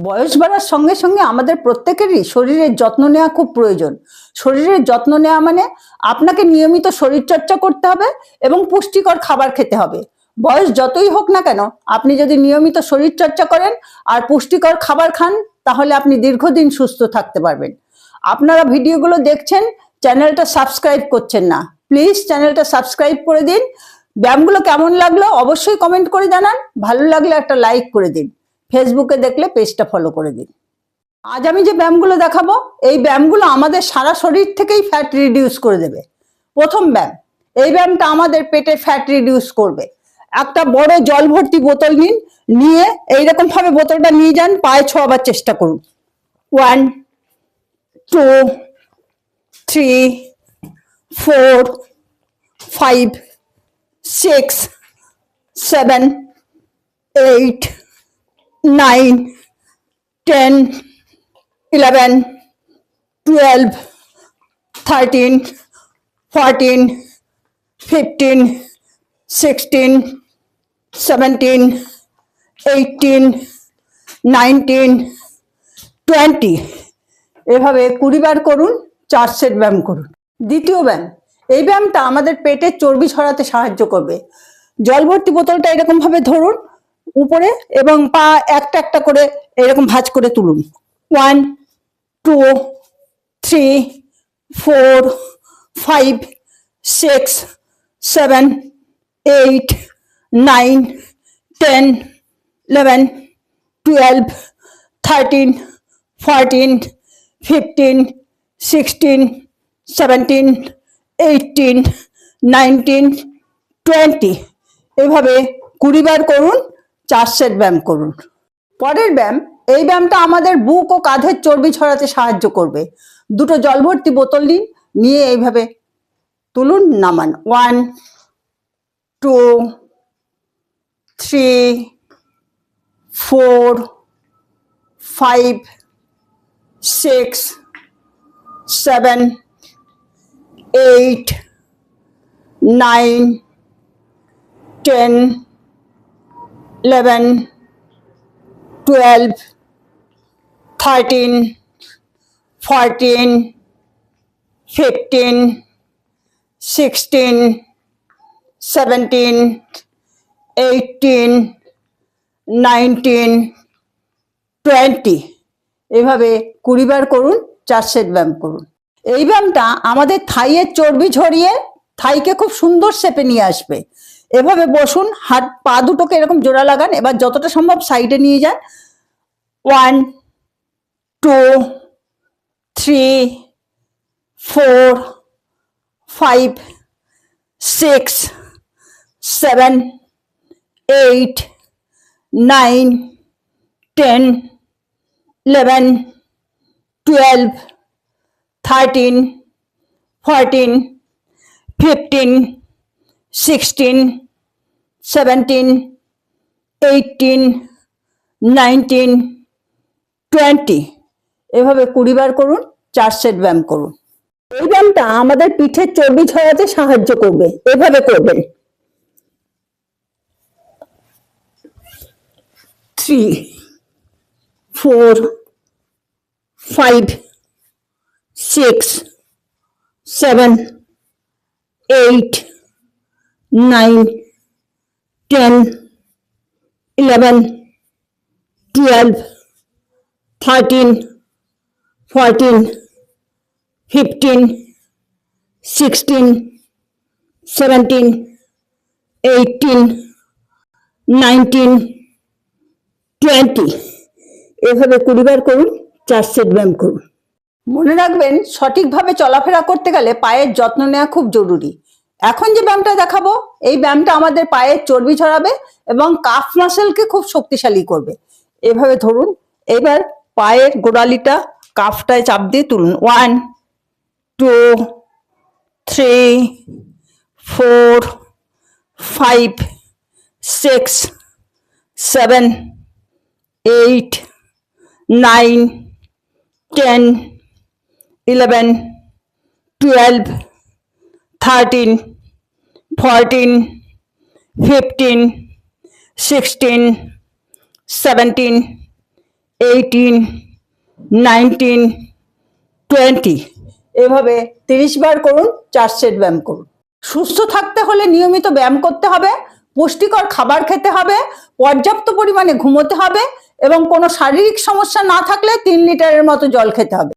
বয়স বাড়ার সঙ্গে সঙ্গে আমাদের প্রত্যেকেরই শরীরের যত্ন নেওয়া খুব প্রয়োজন। শরীরের যত্ন নেওয়া মানে আপনাকে নিয়মিত শরীরচর্চা করতে হবে এবং পুষ্টিকর খাবার খেতে হবে। বয়স যতই হোক না কেন, আপনি যদি নিয়মিত শরীরচর্চা করেন আর পুষ্টিকর খাবার খান, তাহলে আপনি দীর্ঘদিন সুস্থ থাকতে পারবেন। আপনারা ভিডিওগুলো দেখছেন, চ্যানেলটা সাবস্ক্রাইব করছেন না, প্লিজ চ্যানেলটা সাবস্ক্রাইব করে দিন। ব্যায়ামগুলো কেমন লাগলো অবশ্যই কমেন্ট করে জানান। ভালো লাগলে একটা লাইক করে দিন। ফেসবুকে দেখলে পেজটা ফলো করে দিন। আজ আমি যে ব্যায়ামগুলো দেখাবো, এই ব্যায়ামগুলো আমাদের সারা শরীর থেকেই ফ্যাট রিডিউস করে দেবে। প্রথম ব্যায়াম, এই ব্যায়ামটা আমাদের পেটের ফ্যাট রিডিউস করবে। একটা বড় জল ভর্তি বোতল নিন, নিয়ে এইরকম ভাবে বোতলটা নিয়ে যান, পায়ে ছোঁয়াবার চেষ্টা করুন। 1 2 3 4 5 6 7 8 9 10 11 12 13 14 15 16 17 18 19 20 এভাবে 20 বার করুন। 4 সেট ব্যায়াম করুন। দ্বিতীয় ব্যায়াম, এই ব্যায়ামটা আমাদের পেটের চর্বি ঝরাতে সাহায্য করবে। জল ভর্তি বোতলটা এরকম ভাবে ধরুন উপরে এবং পা একটা একটা করে এরকম ভাঁজ করে তুলুন। 1 2 3 4 5 6 7 8 9 10 11 12 13 14 15 16 17 18 19 20 এভাবে 20 বার করুন। 4 সেট ব্যায়াম করুন। পরের ব্যায়াম, এই ব্যায়ামটা আমাদের বুক ও কাঁধের চর্বি ছড়াতে সাহায্য করবে। দুটো জল ভর্তি বোতল নিন, নিয়ে এইভাবে তুলুন, নামান। 1 2 3 4 5 6 7 8 9 10 11 12 13 14 15 16 17 18 19 20 এভাবে 20 বার করুন। 4 সেট ব্যায়াম করুন। এই ব্যায়ামটা আমাদের থাইয়ের চর্বি ঝরিয়ে থাইকে খুব সুন্দর শেপে নিয়ে আসবে। এভাবে বসুন, হাত পা দুটোকে এরকম জোড়া লাগান, এবার যতটা সম্ভব সাইডে নিয়ে যান। 1 2 3 4 5 6 7 8 9 10 11 12 13 14 15 16 17 18 19 20 এভাবে 20 বার করুন। 4 সেট ব্যায়াম করুন। এই ব্যায়ামটা আমাদের পিঠের চর্বি ঝরাতে সাহায্য করবে। এভাবে করবেন। 3 4 5 6 7 8 9 10 11 12 13 14 15 16 17 18 19 20 এভাবে 20 বার করুন। 4 সেট ব্যায়াম করুন। মনে রাখবেন, সঠিকভাবে চলাফেরা করতে গেলে পায়ের যত্ন নেওয়া খুব জরুরি। এখন যে ব্যায়ামটা দেখাবো, এই ব্যায়ামটা আমাদের পায়ের চর্বি ঝরাবে এবং কাফ মাসেলকে খুব শক্তিশালী করবে। এভাবে ধরুন, এবার পায়ের গোড়ালিটা কাফটায় চাপ দিয়ে তুলুন। 1 2 3 4 5 6 7 8 9 10 11 12 13 14 15 16 17 18, 19, 20 এভাবে 30 বার করুন, 4 সেট ব্যায়াম করুন। সুস্থ থাকতে হলে নিয়মিত ব্যায়াম করতে হবে, পুষ্টিকর খাবার খেতে হবে, পর্যাপ্ত পরিমাণে ঘুমোতে হবে এবং কোনো শারীরিক সমস্যা না থাকলে 3 লিটারের মতো জল খেতে হবে।